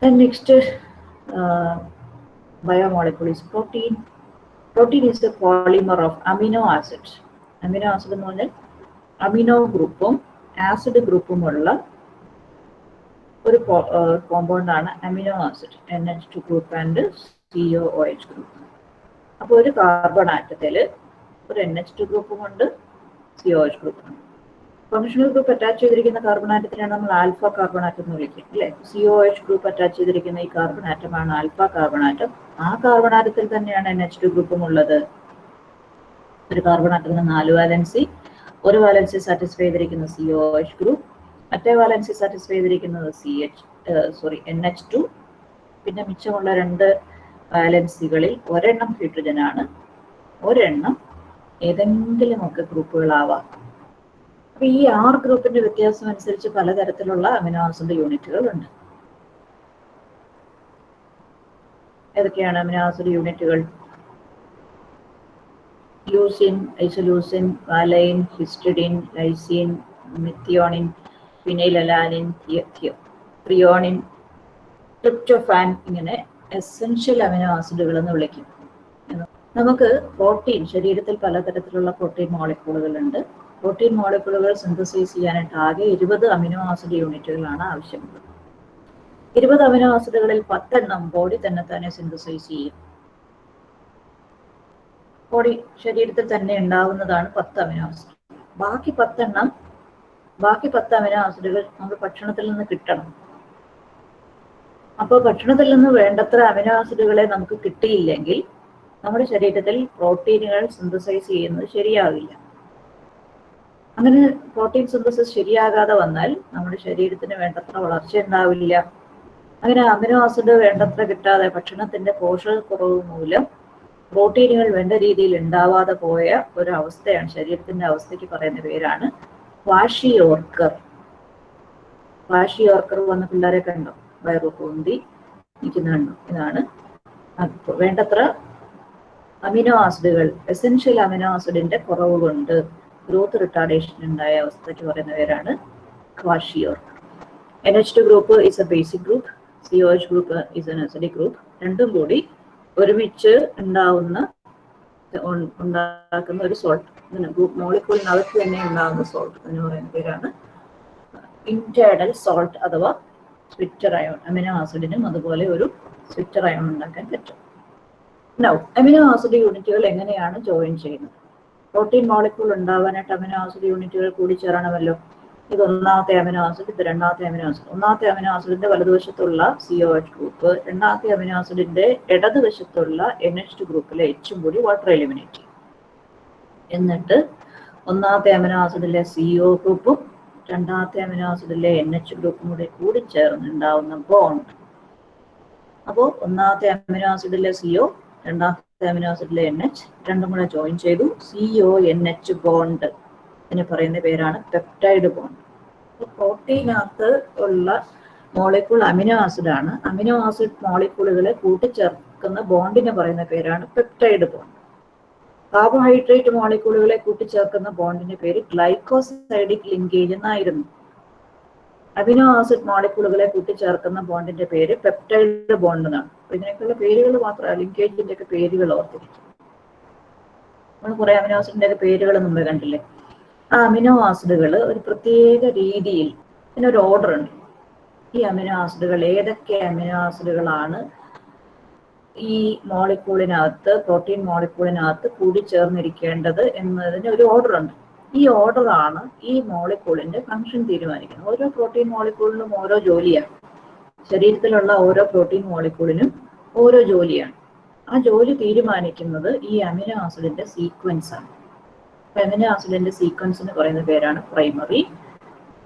Then next biomolecule is protein. Protein is a polymer of amino acids. Amino acid എന്ന് പറഞ്ഞാൽ amino ഗ്രൂപ്പും acid ഗ്രൂപ്പും ഉള്ള ഒരു കോമ്പൗണ്ടാണ് amino acid, NH2 group and COOH group. അപ്പോൾ ഒരു കാർബൺ ആറ്റത്തിൽ ഒരു NH2 ഗ്രൂപ്പും ഉണ്ട്, COH ഗ്രൂപ്പും ഉണ്ട്. ഫങ്ഷണൽ ഗ്രൂപ്പ് അറ്റാച്ച് ചെയ്തിരിക്കുന്ന കാർബൺ ആറ്റത്തിനാണ് നമ്മൾ ആൽഫ കാർബൺ ആറ്റം എന്ന് വിളിക്കുക, അല്ലേ? COH ഗ്രൂപ്പ് അറ്റാച്ച് ചെയ്തിരിക്കുന്ന ഈ കാർബൺ ആറ്റമാണ് ആൽഫ കാർബൺ ആറ്റം. ആ കാർബൺ ആറ്റത്തിൽ തന്നെയാണ് NH2 ഗ്രൂപ്പും ഉള്ളത്. ഒരു കാർബൺ ആറ്റത്തിന് 4 വാലൻസി, ഒരു വാലൻസി സാറ്റിസ്ഫൈ ചെയ്തിരിക്കുന്ന COH ഗ്രൂപ്പ്, മറ്റേ വാലൻസി സാറ്റിസ്ഫൈ ചെയ്തിരിക്കുന്നത് NH2. പിന്നെ മിച്ചമുള്ള 2 വാലൻസികളിൽ ഒരെണ്ണം ഹൈഡ്രജൻ ആണ്, ഒരെണ്ണം ഏതെങ്കിലുമൊക്കെ ഗ്രൂപ്പുകളാവാം. അപ്പൊ ഈ 6 ഗ്രൂപ്പിന്റെ വ്യത്യാസം അനുസരിച്ച് പലതരത്തിലുള്ള അമിനോ ആസിഡ് യൂണിറ്റുകൾ ഉണ്ട്. ഏതൊക്കെയാണ് അമിനോ ആസിഡ് യൂണിറ്റുകൾ? Leucine, isoleucine, valine, histidine, lysine, methionine, phenylalanine, threonine, tryptophan, ഇങ്ങനെ എസെൻഷ്യൽ അമിനോ ആസിഡുകൾ എന്ന് വിളിക്കും. നമുക്ക് പ്രോട്ടീൻ, ശരീരത്തിൽ പലതരത്തിലുള്ള പ്രോട്ടീൻ മോളിക്യൂളുകൾ ഉണ്ട്. പ്രോട്ടീൻ മോളിക്യൂളുകൾ സിന്തസൈസ് ചെയ്യാനായിട്ട് ആകെ 20 അമിനോ ആസിഡ് യൂണിറ്റുകളാണ് ആവശ്യമുള്ളത്. 20 അമിനോ ആസിഡുകളിൽ 10 എണ്ണം ബോഡി തന്നെ സിന്തസൈസ് ചെയ്യും. ബോഡി ശരീരത്തിൽ തന്നെ ഉണ്ടാവുന്നതാണ് 10 അമിനോ ആസിഡ്. ബാക്കി 10 അമിനോ ആസിഡുകൾ നമ്മൾ ഭക്ഷണത്തിൽ നിന്ന് കിട്ടണം. അപ്പോൾ ഭക്ഷണത്തിൽ നിന്ന് വേണ്ടത്ര അമിനോ ആസിഡുകളെ നമുക്ക് കിട്ടിയില്ലെങ്കിൽ നമ്മുടെ ശരീരത്തിൽ പ്രോട്ടീനുകൾ സിന്തസൈസ് ചെയ്യുന്നത് ശരിയാകില്ല. അങ്ങനെ പ്രോട്ടീൻ സിന്തസിസ് ശരിയാകാതെ വന്നാൽ നമ്മുടെ ശരീരത്തിന് വേണ്ടത്ര വളർച്ച ഉണ്ടാവില്ല. അങ്ങനെ അമിനോ ആസിഡ് വേണ്ടത്ര കിട്ടാതെ ഭക്ഷണത്തിന്റെ പോഷകക്കുറവ് മൂലം പ്രോട്ടീനുകൾ വേണ്ട രീതിയിൽ ഉണ്ടാവാതെ പോയ ഒരു അവസ്ഥയാണ്, ശരീരത്തിന്റെ അവസ്ഥയ്ക്ക് പറയുന്ന പേരാണ് വാഷിയോർക്കർ. വാഷിയോർക്കർ വന്ന പിള്ളേരെ കണ്ടോ? വയറു പൊന്തി നിൽക്കുന്നുണ്ടോ? ഇതാണ് വേണ്ടത്ര അമിനോ ആസിഡുകൾ, എസെൻഷ്യൽ അമിനോ ആസിഡിന്റെ കുറവ് കൊണ്ട് ഗ്രോത്ത് റിട്ടാർഡേഷൻ ഉണ്ടായ അവസ്ഥയ്ക്ക് പറയുന്ന പേരാണ് kwashiorkor. NH2 group is A basic group, COH group is N acidic group. രണ്ടും കൂടി ഒരുമിച്ച് ഉണ്ടാക്കുന്ന ഒരു സോൾട്ട്, ഗ്രൂപ്പ് മോളിക്യൂളിനകത്ത് തന്നെ ഉണ്ടാകുന്ന സോൾട്ട് എന്ന് പറയുന്ന പേരാണ് ഇന്റേണൽ സോൾട്ട് അഥവാ സ്വിറ്റർ അയോൺ. അമിനോ ആസിഡിനും അതുപോലെ ഒരു സ്വിറ്റർ അയോൺ ഉണ്ടാക്കാൻ പറ്റും. അമിനോ ആസിഡ് യൂണിറ്റുകൾ എങ്ങനെയാണ് ജോയിൻ ചെയ്യുന്നത്? പ്രോട്ടീൻ മോളിക്യൂൾ ഉണ്ടാവാനായിട്ട് അമിനോ ആസിഡ് യൂണിറ്റുകൾ കൂടി ചേരണമല്ലോ. ഇത് ഒന്നാമത്തെ അമിനോ ആസിഡ്, ഇത് രണ്ടാമത്തെ അമിനോ ആസിഡ്. ഒന്നാമത്തെ അമിനോ ആസിഡിന്റെ വലതുവശത്തുള്ള COH ഗ്രൂപ്പ്, രണ്ടാമത്തെ അമിനോ ആസിഡിന്റെ ഇടതുവശത്തുള്ള NH2 ഗ്രൂപ്പിലെ Hഉം കൂടി വാട്ടർ എലിമിനേറ്റ് ചെയ്യും. എന്നിട്ട് ഒന്നാമത്തെ അമിനോ ആസിഡിലെ CO ഗ്രൂപ്പും രണ്ടാമത്തെ അമിനോ ആസിഡിലെ NH ഗ്രൂപ്പും കൂടി ചേർന്നുണ്ടാവുന്ന ബോണ്ട്. അപ്പോൾ ഒന്നാമത്തെ അമിനോ ആസിഡിലെ CO, രണ്ടാമത്തെ അമിനോ ആസിഡിലെ NH രണ്ടും കൂടെ ജോയിൻ ചെയ്തു CONH ബോണ്ട്. ഇതിന് പറയുന്ന പേരാണ് പെപ്റ്റൈഡ് ബോണ്ട്. പ്രോട്ടീനകത്ത് ഉള്ള മോളിക്യൂൾ അമിനോ ആസിഡാണ്. അമിനോ ആസിഡ് മോളിക്യൂളുകളെ കൂട്ടിച്ചേർക്കുന്ന ബോണ്ടിന് പറയുന്ന പേരാണ് പെപ്റ്റൈഡ് ബോണ്ട്. കാർബോഹൈഡ്രേറ്റ് മോളിക്യൂളുകളെ കൂട്ടിച്ചേർക്കുന്ന ബോണ്ടിന്റെ പേര് ഗ്ലൈക്കോസൈഡിക് ലിങ്കേജ് എന്നായിരുന്നു. അമിനോ ആസിഡ് മോളിക്യൂളുകളെ കൂട്ടിച്ചേർക്കുന്ന ബോണ്ടിന്റെ പേര് പെപ്റ്റൈഡ് ബോണ്ട് എന്നാണ്. ഇതിനൊക്കെയുള്ള പേരുകൾ മാത്രമല്ല, ലിങ്കേജിന്റെ ഒക്കെ പേരുകൾ ഓർത്തിരിക്കും. നമ്മൾ കുറെ അമിനോ ആസിഡിന്റെ ഒക്കെ പേരുകൾ മുമ്പ് കണ്ടില്ലേ? ആ അമിനോ ആസിഡുകൾ ഒരു പ്രത്യേക രീതിയിൽ, ഇതിനൊരു ഓർഡർ ഉണ്ട്. ഈ അമിനോ ആസിഡുകൾ ഏതൊക്കെ അമിനോ ആസിഡുകളാണ് ഈ മോളിക്യൂളിനകത്ത്, പ്രോട്ടീൻ മോളിക്യൂളിനകത്ത് കൂടിച്ചേർന്നിരിക്കേണ്ടത് എന്നതിന് ഒരു ഓർഡർ ഉണ്ട്. ഈ ഓർഡറാണ് ഈ മോളിക്യൂളിന്റെ ഫംഗ്ഷൻ തീരുമാനിക്കുന്നത്. ഓരോ പ്രോട്ടീൻ മോളിക്യൂളിനും ഓരോ ജോലിയാണ്. ശരീരത്തിലുള്ള ഓരോ പ്രോട്ടീൻ മോളിക്യൂളിനും ഓരോ ജോലിയാണ്. ആ ജോലി തീരുമാനിക്കുന്നത് ഈ അമിനോ ആസിഡിന്റെ സീക്വൻസ് ആണ്. അമിനോ ആസിഡിന്റെ സീക്വൻസിന് പറയുന്ന പേരാണ് പ്രൈമറി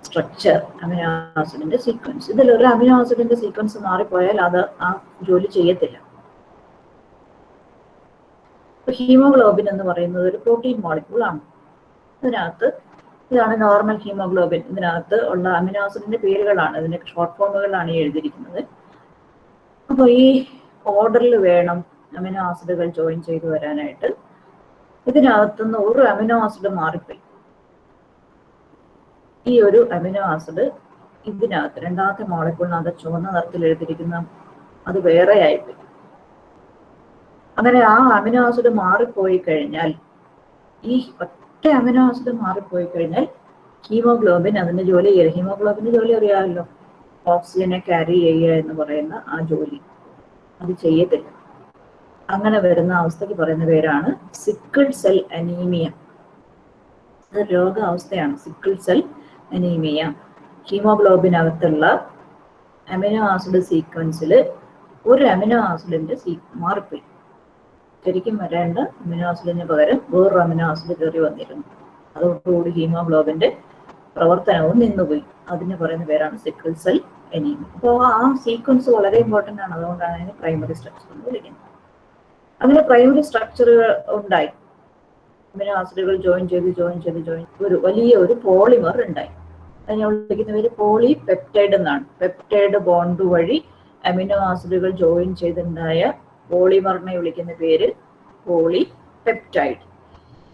സ്ട്രക്ചർ. അമിനോ ആസിഡിന്റെ സീക്വൻസ്. ഇതിലൊരു അമിനോ ആസിഡിന്റെ സീക്വൻസ് മാറിപ്പോയാൽ അത് ആ ജോലി ചെയ്യത്തില്ല. ഹീമോഗ്ലോബിൻ എന്ന് പറയുന്നത് ഒരു പ്രോട്ടീൻ മോളിക്യൂൾ ആണ്. ഇതാണ് നോർമൽ ഹീമോഗ്ലോബിൻ. ഇതിനകത്ത് ഉള്ള അമിനോ ആസിഡിന്റെ പേരുകളാണ്, ഇതിന്റെ ഷോർട്ട് ഫോമുകളാണ് ഈ എഴുതിയിരിക്കുന്നത്. അപ്പോൾ ഈ ഓർഡറിൽ വേണം അമിനോ ആസിഡുകൾ ജോയിൻ ചെയ്തു വരാനായിട്ട്. ഇതിനകത്തുനിന്ന് ഒരു അമിനോ ആസിഡ് മാറിപ്പോയി. ഈ ഒരു അമിനോ ആസിഡ് ഇതിനകത്ത് രണ്ടാമത്തെ മോളിക്കൂളിനകത്ത് ചുവന്ന നിറത്തിൽ എഴുതിയിരിക്കുന്ന അത് വേറെ ആയിപ്പോയി. അങ്ങനെ ആ അമിനോ ആസിഡ് മാറിപ്പോയി കഴിഞ്ഞാൽ, ഈ ഒറ്റ അമിനോ ആസിഡ് മാറിപ്പോയി കഴിഞ്ഞാൽ ഹീമോഗ്ലോബിൻ അതിന്റെ ജോലി ചെയ്യും. ഹീമോഗ്ലോബിന്റെ ജോലി അറിയാമല്ലോ, ഓക്സിജനെ ക്യാരി ചെയ്യുക എന്ന് പറയുന്ന ആ ജോലി അത് ചെയ്യത്തില്ല. അങ്ങനെ വരുന്ന അവസ്ഥയ്ക്ക് പറയുന്ന പേരാണ് സിക്കിൾ സെൽ അനീമിയ. അത് രോഗാവസ്ഥയാണ് സിക്കിൾ സെൽ അനീമിയ. ഹീമോഗ്ലോബിനകത്തുള്ള അമിനോ ആസിഡ് സീക്വൻസിൽ ഒരു അമിനോ ആസിഡിന്റെ മാറിപ്പോയി. ശരിക്കും വരേണ്ട അമിനോ ആസിഡിന് പകരം വേറൊരു അമിനോ ആസിഡ് കയറി വന്നിരുന്നു. അതോടുകൂടി ഹീമോഗ്ലോബിന്റെ പ്രവർത്തനവും നിന്നുപോയി. അതിന് പറയുന്ന പേരാണ് സിക്കിൾ സെൽ അനീമിയ. അപ്പോൾ ആ സീക്വൻസ് വളരെ ഇമ്പോർട്ടൻ്റ് ആണ്. അതുകൊണ്ടാണ് അതിന് പ്രൈമറി സ്ട്രക്ചർ എന്ന് വിളിക്കുന്നത്. അങ്ങനെ പ്രൈമറി സ്ട്രക്ചറുകൾ ഉണ്ടായി. അമിനോ ആസിഡുകൾ ജോയിൻ ചെയ്ത് ഒരു വലിയ ഒരു പോളിമർ ഉണ്ടായി. അതിനെ വിളിക്കുന്ന പേര് പോളിപെപ്റ്റൈഡ് എന്നാണ്. പെപ്റ്റൈഡ് ബോണ്ട് വഴി അമിനോ ആസിഡുകൾ ജോയിൻ ചെയ്തുണ്ടായ പോളിമറിനെ വിളിക്കുന്ന പേര് പോളിപെപ്റ്റൈഡ്.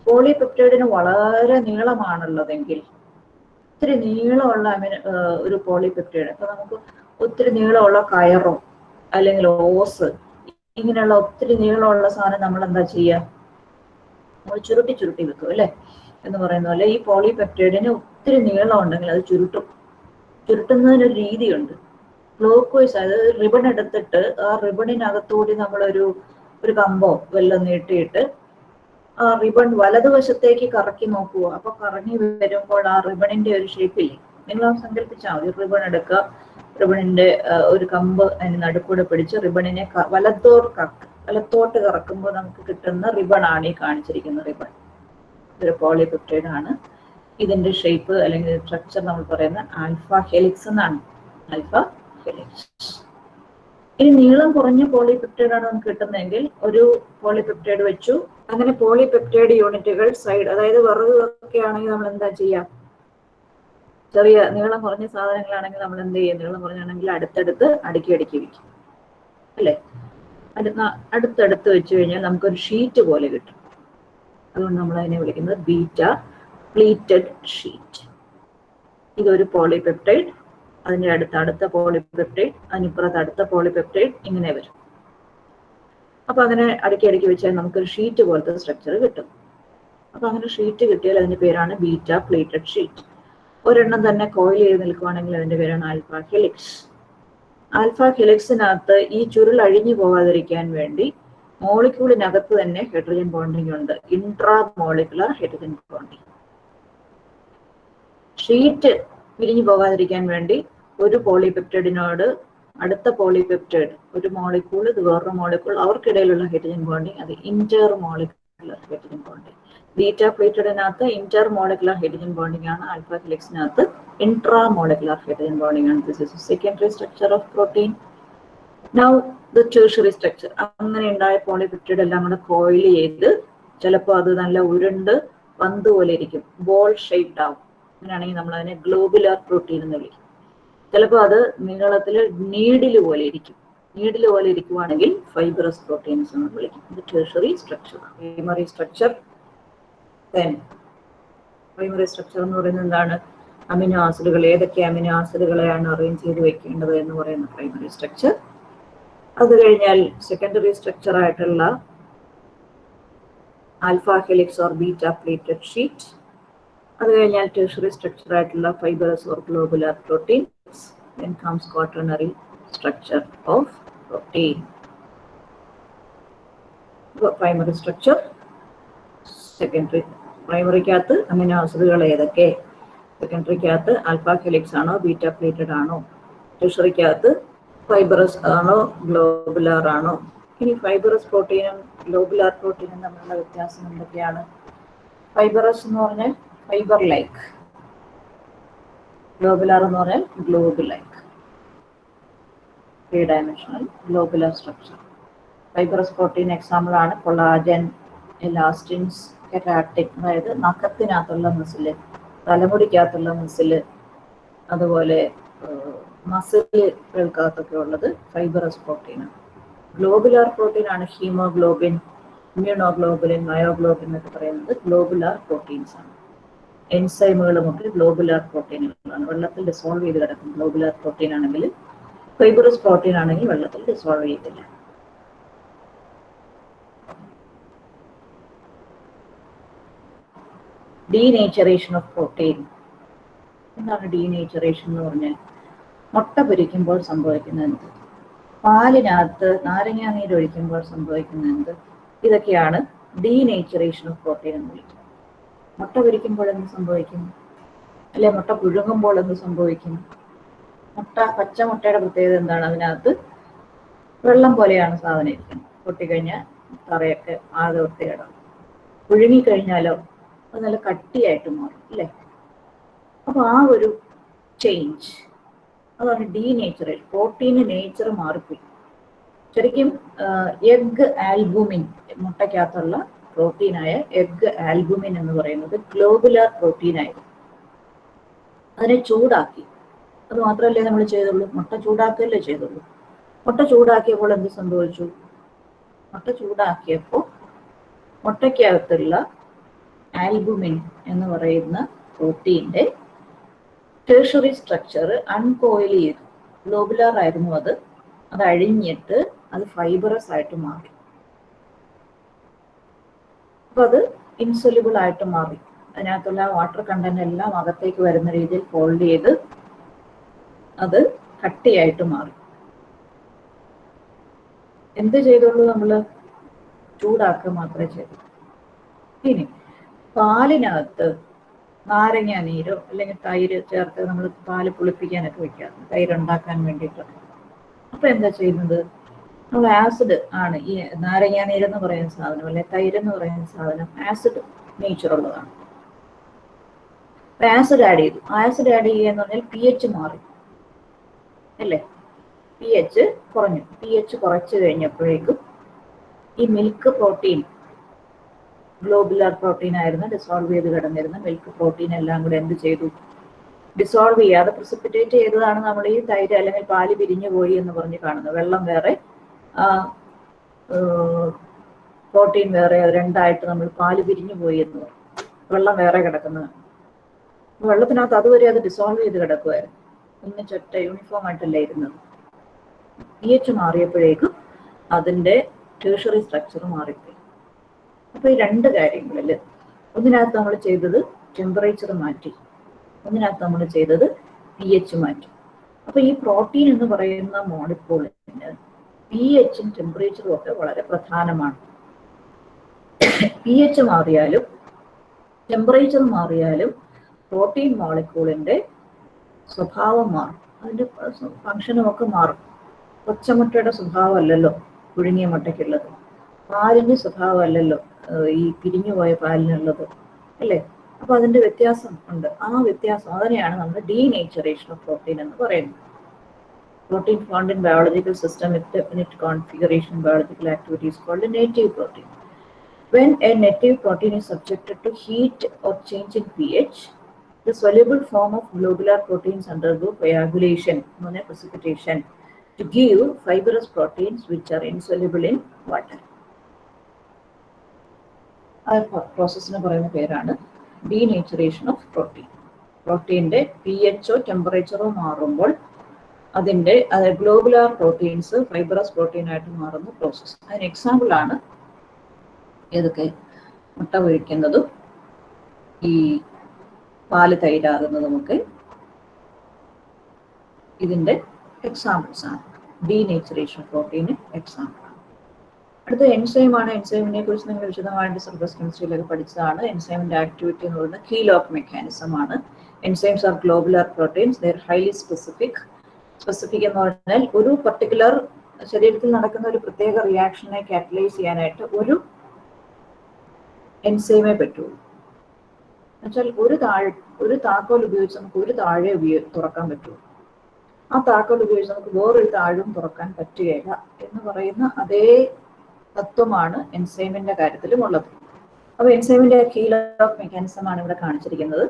പോളിപെപ്റ്റൈഡിന് വളരെ നീളമാണുള്ളതെങ്കിൽ, ഒത്തിരി നീളമുള്ള ഒരു പോളിപെപ്റ്റൈഡ്, അപ്പൊ നമുക്ക് ഒത്തിരി നീളമുള്ള കയറോ അല്ലെങ്കിൽ ഓസ് ഇങ്ങനെയുള്ള ഒത്തിരി നീളമുള്ള സാധനം നമ്മൾ എന്താ ചെയ്യുക? നമ്മൾ ചുരുട്ടി വെക്കും അല്ലെ എന്ന് പറയുന്ന പോലെ ഈ പോളിപെപ്റ്റൈഡിന് ഒത്തിരി നീളം ഉണ്ടെങ്കിൽ അത് ചുരുട്ടുന്നതിനൊരു രീതിയുണ്ട്. ക്ലോക്ക് വൈസ്, അതായത് റിബൺ എടുത്തിട്ട് ആ റിബണിനകത്തൂടി നമ്മളൊരു കമ്പോ വല്ലതും നീട്ടിയിട്ട് ആ റിബൺ വലതുവശത്തേക്ക് കറക്കി നോക്കുക. അപ്പൊ കറങ്ങി വരുമ്പോൾ ആ റിബണിന്റെ ഒരു ഷേപ്പില്ലേ, നിങ്ങൾ സങ്കല്പിച്ചാൽ മതി. റിബൺ എടുക്കുക, റിബണിന്റെ ഒരു കമ്പ് അതിന് നടുക്കൂടെ പിടിച്ച് റിബണിനെ വലത്തോട്ട് കറക്കുമ്പോൾ നമുക്ക് കിട്ടുന്ന റിബൺ ആണ് ഈ കാണിച്ചിരിക്കുന്ന റിബൺ. ഇതൊരു പോളിപെപ്റ്റൈഡ് ആണ്. ഇതിന്റെ ഷേപ്പ് അല്ലെങ്കിൽ സ്ട്രക്ചർ നമ്മൾ പറയുന്ന ആൽഫ ഹെലിക്സ് എന്നാണ്. Alpha helix. ഇനി നീളം കുറഞ്ഞ പോളിപെപ്റ്റൈഡ് ആണ് നമുക്ക് കിട്ടുന്നതെങ്കിൽ ഒരു പോളിപെപ്റ്റൈഡ് വെച്ചു. അങ്ങനെ പോളിപെപ്റ്റൈഡ് യൂണിറ്റുകൾ സൈഡ്, അതായത് വിറകൊക്കെ ആണെങ്കിൽ നമ്മൾ എന്താ ചെയ്യാം? ചെറിയ നീളം കുറഞ്ഞ സാധനങ്ങളാണെങ്കിൽ നമ്മൾ എന്ത് ചെയ്യും? നീളം കുറഞ്ഞാണെങ്കിൽ അടുത്തടുത്ത് അടുക്കി വെക്കും അല്ലെ. അടുത്തടുത്ത് വെച്ച് കഴിഞ്ഞാൽ നമുക്കൊരു ഷീറ്റ് പോലെ കിട്ടും. അതുകൊണ്ട് നമ്മൾ അതിനെ വിളിക്കുന്നത് ബീറ്റ പ്ലീറ്റഡ് ഷീറ്റ്. ഇതൊരു പോളിപെപ്റ്റൈഡ്, അതിന്റെ അടുത്ത പോളിപെപ്റ്റൈഡ്, അതിനിപ്പുറത്ത് അടുത്ത പോളിപെപ്റ്റൈഡ്, ഇങ്ങനെ വരും. അപ്പൊ അങ്ങനെ അടുക്കി വെച്ചാൽ നമുക്കൊരു ഷീറ്റ് പോലത്തെ സ്ട്രക്ചർ കിട്ടും. അപ്പൊ അങ്ങനെ ഷീറ്റ് കിട്ടിയാൽ അതിന്റെ പേരാണ് ബീറ്റ പ്ലീറ്റഡ് ഷീറ്റ്. ഒരെണ്ണം തന്നെ കോയിൽ ചെയ്ത് നിൽക്കുവാണെങ്കിൽ അതിന്റെ പേരാണ് ആൽഫ ഹെലിക്സ്. ആൽഫ ഹെലിക്സിനകത്ത് ഈ ചുരുൾ അഴിഞ്ഞു പോകാതിരിക്കാൻ വേണ്ടി മോളിക്യൂളിനകത്ത് തന്നെ ഹൈഡ്രജൻ ബോണ്ടിങ് ഉണ്ട്, intra molecular hydrogen bonding. Sheet പിരിഞ്ഞു പോകാതിരിക്കാൻ വേണ്ടി ഒരു പോളിപെപ്റ്റൈഡിനോട് അടുത്ത പോളിപെപ്റ്റൈഡ്, ഒരു മോളിക്യൂൾ ഇത് വേറൊരു മോളിക്യൂൾ, അവർക്കിടയിലുള്ള ഹൈഡ്രജൻ ബോണ്ടിങ് അത് intermolecular hydrogen bonding. Beta പ്ലേറ്റഡിനകത്ത് ഇന്റർ മോളിക്കുലർ ഹൈഡ്രജൻ ബോണ്ടിങ് ആണ്. ആൽഫ ഹെലിക്സിനകത്ത് ഇൻട്രാ മോളിക്കുലർ ഹൈഡ്രജൻ ബോണ്ടിങ് ആണ്. This is secondary structure of protein. Now the tertiary structure. അങ്ങനെ ഉണ്ടായ പോളിപെപ്റ്റൈഡ് എല്ലാം കൂടെ കോയിൽ ചെയ്ത് ചിലപ്പോൾ അത് നല്ല ഉരുണ്ട് പന്ത് പോലെ ഇരിക്കും, ബോൾ ഷേപ്ഡ് ആവും. അങ്ങനെയാണെങ്കിൽ നമ്മൾ അതിനെ ഗ്ലോബുലാർ പ്രോട്ടീൻ എന്ന് വിളിക്കും. ചിലപ്പോൾ അത് നീളത്തിൽ നീഡിൽ പോലെ ഇരിക്കും. നീഡിൽ പോലെ ഇരിക്കുവാണെങ്കിൽ ഫൈബറസ് പ്രോട്ടീൻസ് എന്ന് വിളിക്കും. ഇത് tertiary structure. Primary structure. Primary structure എന്ന് പറയുന്നത് എന്താണ്? അമിനോ ആസിഡുകൾ, ഏതൊക്കെ അമിനോ ആസിഡുകളെയാണ് അറേഞ്ച് ചെയ്ത് വെക്കേണ്ടത് എന്ന് പറയുന്ന പ്രൈമറി സ്ട്രക്ചർ. അത് കഴിഞ്ഞാൽ സെക്കൻഡറി സ്ട്രക്ചർ ആയിട്ടുള്ള alpha helix or beta pleated sheet. അത് കഴിഞ്ഞാൽ ടെർഷ്യറി സ്ട്രക്ചർ ആയിട്ടുള്ള fibrous or globular proteins. Then comes quaternary structure of protein. Primary structure, secondary. പ്രൈമറിക്കകത്ത് അമിനോ ആസിഡുകൾ ഏതൊക്കെ? സെക്കൻഡറിക്കകത്ത് ആൽഫ ഹെലിക്സ് ആണോ ബീറ്റ പ്ലേറ്റഡ് ആണോ? ടെർഷ്യറിക്കകത്ത് ഫൈബറസ് ആണോ ഗ്ലോബുലാർ ആണോ? ഇനി ഫൈബറസ് പ്രോട്ടീനും ഗ്ലോബുലാർ പ്രോട്ടീനും തമ്മിലുള്ള വ്യത്യാസം എന്തൊക്കെയാണ്? ഫൈബറസ് എന്ന് പറഞ്ഞാൽ ഫൈബർ ലൈക്ക്, ഗ്ലോബുലാർ എന്ന് പറഞ്ഞാൽ globe like. 3-dimensional globular structure. Fibrous protein example ആണ് കൊളാജൻ, എലാസ്റ്റിൻസ്, കെരാറ്റിൻ, അതായത് നഖത്തിനകത്തുള്ള മസില്, തലമുടിക്കകത്തുള്ള മസില്, അതുപോലെ മസിലുകൾക്കകത്തൊക്കെ ഉള്ളത് ഫൈബറസ് പ്രോട്ടീനാണ്. ഗ്ലോബുലാർ പ്രോട്ടീൻ ആണ് ഹീമോഗ്ലോബിൻ, ഇമ്മ്യൂണോഗ്ലോബുലിൻ, മയോഗ്ലോബിൻ എന്നൊക്കെ പറയുന്നത് ഗ്ലോബുലാർ പ്രോട്ടീൻസ് ആണ്. എൻസൈമുകളുമൊക്കെ ഗ്ലോബുലാർ പ്രോട്ടീനുകളാണ്. വെള്ളത്തിൽ ഡിസോൾവ് ചെയ്ത് കിടക്കും. ഗ്ലോബുലാർ പ്രോട്ടീൻ ആണെങ്കിൽ, ഫൈബറസ് പ്രോട്ടീൻ ആണെങ്കിൽ വെള്ളത്തിൽ ഡിസോൾവ് ചെയ്തില്ല. Denaturation of protein. എന്താണ് ഡീനേച്ചറേഷൻ എന്ന് പറഞ്ഞാൽ? മുട്ട പൊരിക്കുമ്പോൾ സംഭവിക്കുന്ന എന്ത്, പാലിനകത്ത് നാരങ്ങാ നീര് ഒഴിക്കുമ്പോൾ സംഭവിക്കുന്ന എന്ത്, ഇതൊക്കെയാണ് ഡീനേച്ചറേഷൻ ഓഫ് പ്രോട്ടീൻ എന്ന് വിളിക്കുന്നത്. മുട്ട പൊരിക്കുമ്പോൾ എന്ത് സംഭവിക്കും? അല്ലെ മുട്ട പുഴുങ്ങുമ്പോൾ എന്ത് സംഭവിക്കും? പച്ച മുട്ടയുടെ പ്രത്യേകത എന്താണ്? അതിനകത്ത് വെള്ളം പോലെയാണ് സാധനം ഇരിക്കുന്നത്. പൊട്ടിക്കഴിഞ്ഞാൽ തറയൊക്കെ ആകെ വൃത്തികേടാവും. പുഴുങ്ങിക്കഴിഞ്ഞാലോ അത് നല്ല കട്ടിയായിട്ട് മാറും അല്ലേ? അപ്പൊ ആ ഒരു ചേഞ്ച്, അതാണ് ഡീനേച്ചറേഷൻ. പ്രോട്ടീന് നേച്ചർ മാറിപ്പോയി. ശരിക്കും എഗ് ആൽബുമിൻ, മുട്ടയ്ക്കകത്തുള്ള പ്രോട്ടീനായ എഗ് ആൽബുമിൻ എന്ന് പറയുന്നത് ഗ്ലോബുലാർ പ്രോട്ടീനായിരുന്നു. അതിനെ ചൂടാക്കി. അത് മാത്രമല്ലേ നമ്മൾ ചെയ്തുള്ളൂ? മുട്ട ചൂടാക്കുകയല്ലേ ചെയ്തുള്ളൂ. മുട്ട ചൂടാക്കിയപ്പോൾ എന്ത് സംഭവിച്ചു? മുട്ട ചൂടാക്കിയപ്പോൾ മുട്ടയ്ക്കകത്തുള്ള ആൽബുമിൻ എന്ന് പറയുന്ന പ്രോട്ടീൻ്റെ ടേർഷറി സ്ട്രക്ചർ അൺകോയിൽ ചെയ്തു. ഗ്ലോബുലാർ ആയിരുന്നു അത് അഴിഞ്ഞിട്ട് അത് ഫൈബറസ് ആയിട്ട് മാറി. അപ്പൊ അത് ഇൻസൊല്യൂബിൾ ആയിട്ട് മാറി. അതിനകത്തുള്ള വാട്ടർ കണ്ടന്റ് എല്ലാം അകത്തേക്ക് വരുന്ന രീതിയിൽ ഫോൾഡ് ചെയ്ത് അത് കട്ടിയായിട്ട് മാറി. എന്ത് ചെയ്തുള്ളൂ? നമ്മള് ചൂടാക്കുക മാത്രമേ ചെയ്തു. ഇനി പാലിനകത്ത് നാരങ്ങ നീരോ അല്ലെങ്കിൽ തൈര് ചേർത്ത് നമ്മൾ പാല് പുളിപ്പിക്കാനൊക്കെ വെക്കാറുണ്ട്, തൈര് ഉണ്ടാക്കാൻ വേണ്ടിയിട്ടൊക്കെ. അപ്പൊ എന്താ ചെയ്യുന്നത്? നമ്മൾ ആസിഡ് ആണ് ഈ നാരങ്ങ നീരെന്ന് പറയുന്ന സാധനം, അല്ലെ തൈര് എന്ന് പറയുന്ന സാധനം ആസിഡ് നേച്ചർ ഉള്ളതാണ്. ആസിഡ് ആഡ് ചെയ്തു. ആസിഡ് ആഡ് ചെയ്യുക എന്ന് പറഞ്ഞാൽ pH മാറി അല്ലേ? pH കുറഞ്ഞു. pH കുറച്ച് കഴിഞ്ഞപ്പോഴേക്കും ഈ മിൽക്ക് പ്രോട്ടീൻ, ഗ്ലോബുലാർ പ്രോട്ടീൻ ആയിരുന്നു, ഡിസോൾവ് ചെയ്ത് കിടന്നിരുന്ന മിൽക്ക് പ്രോട്ടീൻ എല്ലാം കൂടെ എന്ത് ചെയ്തു? ഡിസോൾവ് ചെയ്യാതെ പ്രിസിപ്പിറ്റേറ്റ് ചെയ്തതാണ് നമ്മൾ ഈ തൈര് അല്ലെങ്കിൽ പാല് പിരിഞ്ഞു പോയി എന്ന് പറഞ്ഞ് കാണുന്നത്. വെള്ളം വേറെ പ്രോട്ടീൻ വേറെ, രണ്ടായിട്ട് നമ്മൾ പാല് പിരിഞ്ഞു പോയി എന്ന് പറയും. വെള്ളം വേറെ കിടക്കുന്നതാണ്. വെള്ളത്തിനകത്ത് അതുവരെ അത് ഡിസോൾവ് ചെയ്ത് കിടക്കുമായിരുന്നു. ഒന്നിച്ചൊറ്റ യൂണിഫോം ആയിട്ടല്ലേ ഇരുന്നത്. pH മാറിയപ്പോഴേക്കും അതിൻ്റെ ടേർഷറി സ്ട്രക്ചർ മാറിപ്പോയി. അപ്പൊ ഈ രണ്ട് കാര്യങ്ങളിൽ ഒന്നിനകത്ത് നമ്മൾ ചെയ്തത് ടെമ്പറേച്ചർ മാറ്റി, ഒന്നിനകത്ത് നമ്മൾ ചെയ്തത് pH മാറ്റി. അപ്പൊ ഈ പ്രോട്ടീൻ എന്ന് പറയുന്ന മോളിക്യൂളിന് pHും ടെമ്പറേച്ചറും ഒക്കെ വളരെ പ്രധാനമാണ്. pH മാറിയാലും ടെമ്പറേച്ചർ മാറിയാലും പ്രോട്ടീൻ മോളിക്യൂളിന്റെ സ്വഭാവം മാറും, അതിന്റെ ഫങ്ഷനും ഒക്കെ മാറും. പച്ചമുട്ടയുടെ സ്വഭാവം അല്ലല്ലോ പുഴുങ്ങിയ മുട്ടയ്ക്കുള്ളത്, പാലിന്റെ സ്വഭാവം അല്ലല്ലോ ഈ പിരിഞ്ഞുപോയ പാലിനുള്ളത് അല്ലേ? അപ്പൊ അതിന്റെ വ്യത്യാസം ഉണ്ട്. ആ വ്യത്യാസം അതിനെയാണ് നമ്മൾ ഡീനേച്ചറേഷൻ ഓഫ് പ്രോട്ടീൻ എന്ന് പറയുന്നത്. Protein found in biological system with definite configuration biological activity is called a native protein. When a native protein is subjected to heat or change in pH, the soluble form of globular proteins undergo coagulation, known as precipitation, to give fibrous proteins which are insoluble in water. ആ പ്രോസസ്സിന് പറയുന്ന പേരാണ് denaturation of protein. പ്രോട്ടീൻ്റെ pHോ ടെമ്പറേച്ചറോ മാറുമ്പോൾ അതിൻ്റെ globular proteins fibrous protein ആയിട്ട് മാറുന്ന process. അതിന് എക്സാമ്പിളാണ് ഏതൊക്കെ? മുട്ട പൊരിക്കുന്നതും ഈ പാല് തൈരാകുന്നതുമൊക്കെ ഇതിൻ്റെ എക്സാമ്പിൾസ് ആണ്. ഡീനേച്ചറേഷൻ ഓഫ് പ്രോട്ടീന് എക്സാമ്പിൾ ആണ്. അടുത്ത എൻസൈമാണ്. എൻസൈമിനെ കുറിച്ച് നിങ്ങൾ വിശദമായിട്ട് സർഫസ് കെമിസ്ട്രിയിലൊക്കെ പഠിച്ചതാണ്. എൻസൈമിന്റെ ആക്ടിവിറ്റി എന്ന് പറയുന്നത് കീ ലോക്ക് മെക്കാനിസം ആണ്. Enzymes are globular proteins. They are highly specific. Specific എന്ന് പറഞ്ഞാൽ ഒരു പർട്ടിക്കുലർ ശരീരത്തിൽ നടക്കുന്ന ഒരു പ്രത്യേക റിയാക്ഷനെ കാറ്റലൈസ് ചെയ്യാനായിട്ട് ഒരു എൻസൈമേ പറ്റുള്ളൂ. എന്നുവെച്ചാൽ ഒരു താക്കോൽ ഉപയോഗിച്ച് നമുക്ക് ഒരു താഴെ തുറക്കാൻ പറ്റുള്ളൂ. ആ താക്കോൽ ഉപയോഗിച്ച് നമുക്ക് വേറൊരു താഴും തുറക്കാൻ പറ്റുകയില്ല എന്ന് പറയുന്ന അതേ തത്വമാണ് എൻസൈമിന്റെ കാര്യത്തിലും ഉള്ളത്. അപ്പോൾ എൻസൈമിന്റെ കീ ലോക്ക് മെക്കാനിസം ആണ് ഇവിടെ കാണിച്ചിരിക്കുന്നത്.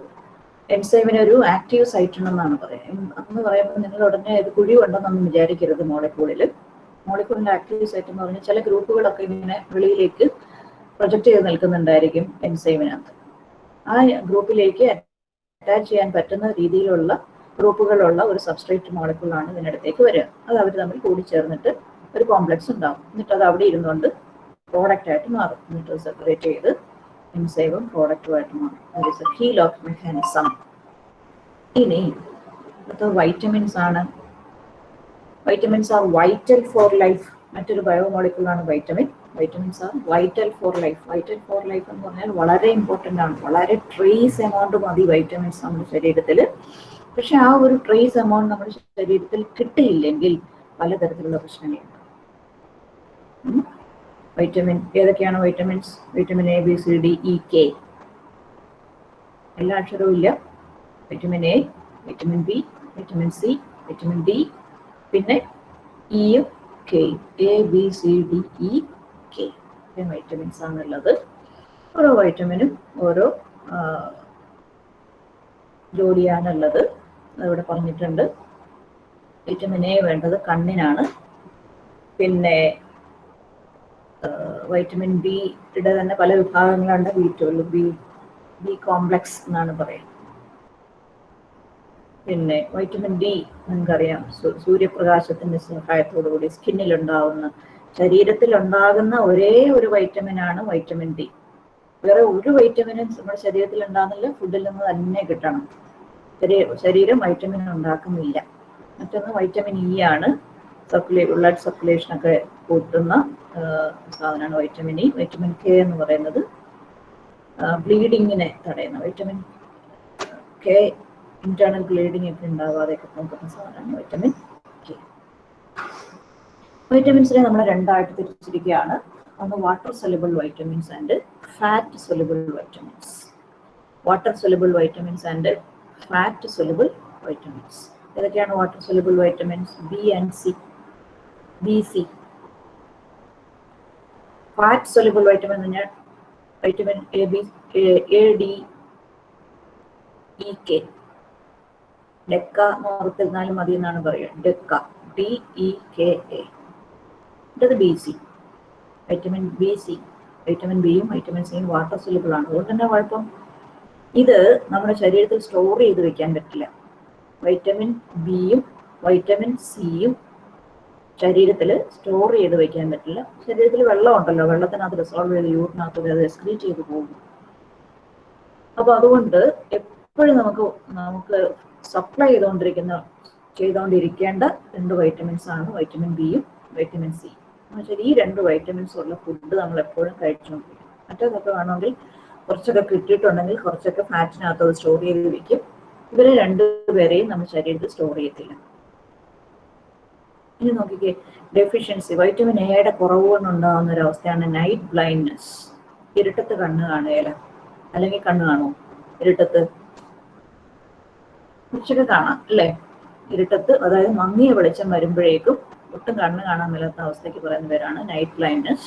എൻസൈമിന് ഒരു ആക്റ്റീവ് സൈറ്റ് ഉണ്ടെന്നാണ് പറയുന്നത്. എന്ന് പറയുമ്പോൾ നിങ്ങൾ ഉടനെ ഇത് കുഴിവുണ്ടെന്നൊന്നും വിചാരിക്കരുത്. മോളിക്കൂളിന്റെ ആക്റ്റീവ് സൈറ്റ് എന്ന് പറഞ്ഞാൽ ചില ഗ്രൂപ്പുകളൊക്കെ ഇങ്ങനെ വെളിയിലേക്ക് പ്രൊജക്ട് ചെയ്ത് നിൽക്കുന്നുണ്ടായിരിക്കും എൻസൈമിനകത്ത്. ആ ഗ്രൂപ്പിലേക്ക് അറ്റാച്ച് ചെയ്യാൻ പറ്റുന്ന രീതിയിലുള്ള ഗ്രൂപ്പുകളുള്ള ഒരു സബ്സ്ട്രേറ്റ് മോളിക്യൂളാണ് ഇതിനടുത്തേക്ക് വരിക. അത് അവർ തമ്മിൽ കൂടിച്ചേർന്നിട്ട് ഒരു കോംപ്ലക്സ് ഉണ്ടാവും. എന്നിട്ട് അത് അവിടെ ഇരുന്നുകൊണ്ട് പ്രോഡക്റ്റ് ആയിട്ട് മാറും. എന്നിട്ട് സെപ്പറേറ്റ് ചെയ്ത് എൻസൈമും പ്രോഡക്റ്റുമായിട്ട് മാറും. That is a key lock mechanism. ഇനി വൈറ്റമിൻസ് ആണ്. Vitamins are vital for life. മറ്റൊരു ബയോമോളിക്യൂളാണ് vitamin. Vitamins are vital for life. Vital for life എന്ന് പറഞ്ഞാൽ വളരെ ഇമ്പോർട്ടൻ്റ് ആണ്. വളരെ ട്രേസ് എമൗണ്ട് മതി വൈറ്റമിൻസ് നമ്മുടെ ശരീരത്തിൽ. പക്ഷെ ആ ഒരു ട്രേസ് എമൗണ്ട് നമ്മുടെ ശരീരത്തിൽ കിട്ടിയില്ലെങ്കിൽ പലതരത്തിലുള്ള പ്രശ്നങ്ങളുണ്ട്. വൈറ്റമിൻ ഏതൊക്കെയാണ് vitamins? Vitamin A, B, C, D, E, K. എല്ലാ അക്ഷരവും ഇല്ല. Vitamin A, vitamin B, vitamin C, vitamin D, പിന്നെ ഇയും കെയും. A, B, C, D, E, K vitamins ആണുള്ളത്. ഓരോ വൈറ്റമിനും ഓരോ ജോലിയാണുള്ളത്. അതിവിടെ പറഞ്ഞിട്ടുണ്ട്. വൈറ്റമിൻ എ വേണ്ടത് കണ്ണിനാണ്. പിന്നെ വൈറ്റമിൻ ബിയുടെ തന്നെ പല വിഭാഗങ്ങളുണ്ട്. B12, ബി കോംപ്ലക്സ് എന്നാണ് പറയുന്നത്. പിന്നെ വൈറ്റമിൻ ഡി നിങ്ങൾക്കറിയാം, സൂര്യപ്രകാശത്തിന്റെ സഹായത്തോടുകൂടി സ്കിന്നിലുണ്ടാവുന്ന, ശരീരത്തിലുണ്ടാകുന്ന ഒരേ ഒരു വൈറ്റമിനാണ് വൈറ്റമിൻ ഡി. വേറെ ഒരു വൈറ്റമിനും നമ്മുടെ ശരീരത്തിൽ ഉണ്ടാകുന്നില്ല. ഫുഡിൽ നിന്ന് തന്നെ കിട്ടണം. ശരീരം വൈറ്റമിൻ ഉണ്ടാക്കുന്നില്ല. മറ്റൊന്ന് വൈറ്റമിൻ ഇ ആണ്. ബ്ലഡ് സർക്കുലേഷനൊക്കെ കൂട്ടുന്ന സാധനമാണ് വൈറ്റമിൻ ഇ. വൈറ്റമിൻ കെ എന്ന് പറയുന്നത് ബ്ലീഡിങ്ങിനെ തടയുന്ന, വൈറ്റമിൻ കെ ഇന്റേണൽ ബ്ലീഡിംഗ് ഒക്കെ ഉണ്ടാകാതെയൊക്കെ നോക്കുന്ന സാധനമാണ് വൈറ്റമിൻ കെ. വൈറ്റമിൻസിനെ നമ്മൾ രണ്ടായിട്ട് തിരിച്ചിരിക്കുകയാണ്. ഒന്ന് water soluble vitamins and fat soluble vitamins. Water soluble vitamins and fat soluble vitamins. ഏതൊക്കെയാണ് water soluble vitamins? B and C, B, C. Fat soluble vitamin എന്ന് പറഞ്ഞാൽ vitamin A, B, A, D, E, K. ഡെക്ക എന്ന് ഓർത്തിരുന്നാലും മതി എന്നാണ് പറയുക. ഡെക്ക, ഡി, ഇ, കെ, എ. ഇത് B, C. Vitamin B, C. Vitamin ബിയും വൈറ്റമിൻ സിയും വാട്ടർ സൊല്യൂബിൾ ആണ്. അതുകൊണ്ട് തന്നെ കുഴപ്പം, ഇത് നമ്മുടെ ശരീരത്തിൽ സ്റ്റോർ ചെയ്ത് വെക്കാൻ പറ്റില്ല. വൈറ്റമിൻ ബിയും വൈറ്റമിൻ സിയും ശരീരത്തിൽ സ്റ്റോർ ചെയ്ത് വെക്കാൻ പറ്റില്ല. ശരീരത്തിൽ വെള്ളം ഉണ്ടല്ലോ, വെള്ളത്തിനകത്ത് റിസോൾവ് ചെയ്ത് യൂറിനകത്ത് അത് എക്സ്ക്രീറ്റ് ചെയ്ത് പോകും. അപ്പൊ അതുകൊണ്ട് എപ്പോഴും നമുക്ക് സപ്ലൈ ചെയ്തുകൊണ്ടിരിക്കേണ്ട രണ്ട് വൈറ്റമിൻസ് ആണ് വൈറ്റമിൻ ബിയും വൈറ്റമിൻ സി. എന്നുവെച്ചാൽ ഈ രണ്ട് വൈറ്റമിൻസ് ഉള്ള ഫുഡ് നമ്മൾ എപ്പോഴും കഴിച്ചുകൊണ്ടിരിക്കും. മറ്റേതൊക്കെ വേണമെങ്കിൽ കുറച്ചൊക്കെ കിട്ടിയിട്ടുണ്ടെങ്കിൽ കുറച്ചൊക്കെ ഫാറ്റിനകത്ത് അത് സ്റ്റോർ ചെയ്ത് വെക്കും. ഇവരെ രണ്ടുപേരെയും നമ്മുടെ ശരീരത്തിൽ സ്റ്റോർ ചെയ്യത്തില്ല. ഇനി നോക്കിക്കേ, ഡെഫിഷ്യൻസി. വൈറ്റമിൻ എയുടെ കുറവ് കൊണ്ടുണ്ടാകുന്ന ഒരു അവസ്ഥയാണ് നൈറ്റ് ബ്ലൈൻഡ്നെസ്. ഇരുട്ടത്ത് കണ്ണ് കാണുകയില്ല. അല്ലെങ്കിൽ കണ്ണ് കാണുമോ ഇരുട്ടത്ത്? കുറച്ചൊക്കെ കാണാം അല്ലേ ഇരുട്ടത്ത്. അതായത് മങ്ങിയ വെളിച്ചം വരുമ്പോഴേക്കും ഒട്ടും കണ്ണ് കാണാൻ മേലാത്ത അവസ്ഥയ്ക്ക് പറയുന്ന പേരാണ് നൈറ്റ് ബ്ലൈൻഡ്നെസ്.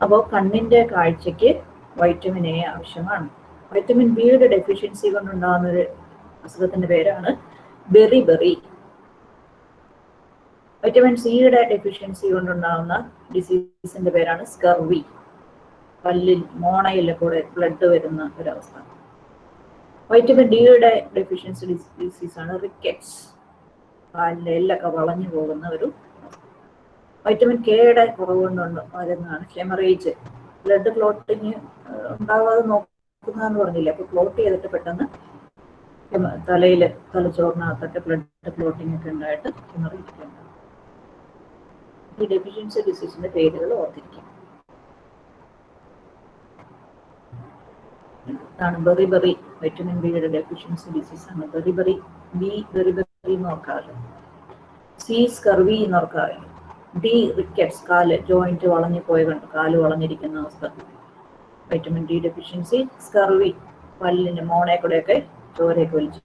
അപ്പോൾ കണ്ണിന്റെ കാഴ്ചയ്ക്ക് വൈറ്റമിൻ എ ആവശ്യമാണ്. വൈറ്റമിൻ ബിയുടെ ഡെഫിഷ്യൻസി കൊണ്ടുണ്ടാകുന്ന ഒരു അസുഖത്തിന്റെ പേരാണ് ബെറിബെറി. വൈറ്റമിൻ സിയുടെ ഡെഫിഷ്യൻസി കൊണ്ടുണ്ടാകുന്ന ഡിസീസിന്റെ പേരാണ് സ്കർവി. പല്ലിൽ മോണയിലെ കൂടെ ബ്ലഡ് വരുന്ന ഒരവസ്ഥ. വൈറ്റമിൻ ഡിയുടെ ഡെഫിഷ്യൻസി ഡിസീസാണ് റിക്കറ്റ്സ്. കാലിലെ എല്ലൊക്കെ വളഞ്ഞു പോകുന്ന ഒരു അവസ്ഥ. വൈറ്റമിൻ കെയുടെ കുറവ് കൊണ്ടുണ്ട് വരുന്നതാണ് ഹെമറേജ്. ബ്ലഡ് ക്ലോട്ടിങ് ഉണ്ടാകാതെ നോക്കുന്നതെന്ന് പറഞ്ഞില്ല. അപ്പൊ ക്ലോട്ട് ചെയ്തിട്ട് പെട്ടെന്ന് തലച്ചോറിനകത്തൊക്കെ ബ്ലഡ് ക്ലോട്ടിങ് ഒക്കെ ഉണ്ടായിട്ട് ഹെമറേജ് ഒക്കെ ഉണ്ടാകും. ഈ ഡെഫിഷ്യൻസി ഡിസീസിന്റെ പേരുകൾ ഓർത്തിരിക്കും. ഇതാണ് ബെറിബെറി. വൈറ്റമിൻ ബിയുടെ ഡെഫിഷ്യൻസി ഡിസീസ് ആണ് ബെറിബെറി. ബി ബെറിബെറി എന്ന് ഓർക്കാമല്ലോ. സി സ്കർവി എന്ന് ഓർക്കാമല്ലോ. ഡി റിക്കറ്റ്സ്, കാല് ജോയിന്റ് വളഞ്ഞു പോയി കണ്ടു, കാല് വളഞ്ഞിരിക്കുന്ന അവസ്ഥ. Vitamin D deficiency. സ്കർവി, പല്ലിന്റെ മോണയെ കൂടെയൊക്കെ ചോരയൊക്കെ വലിച്ചു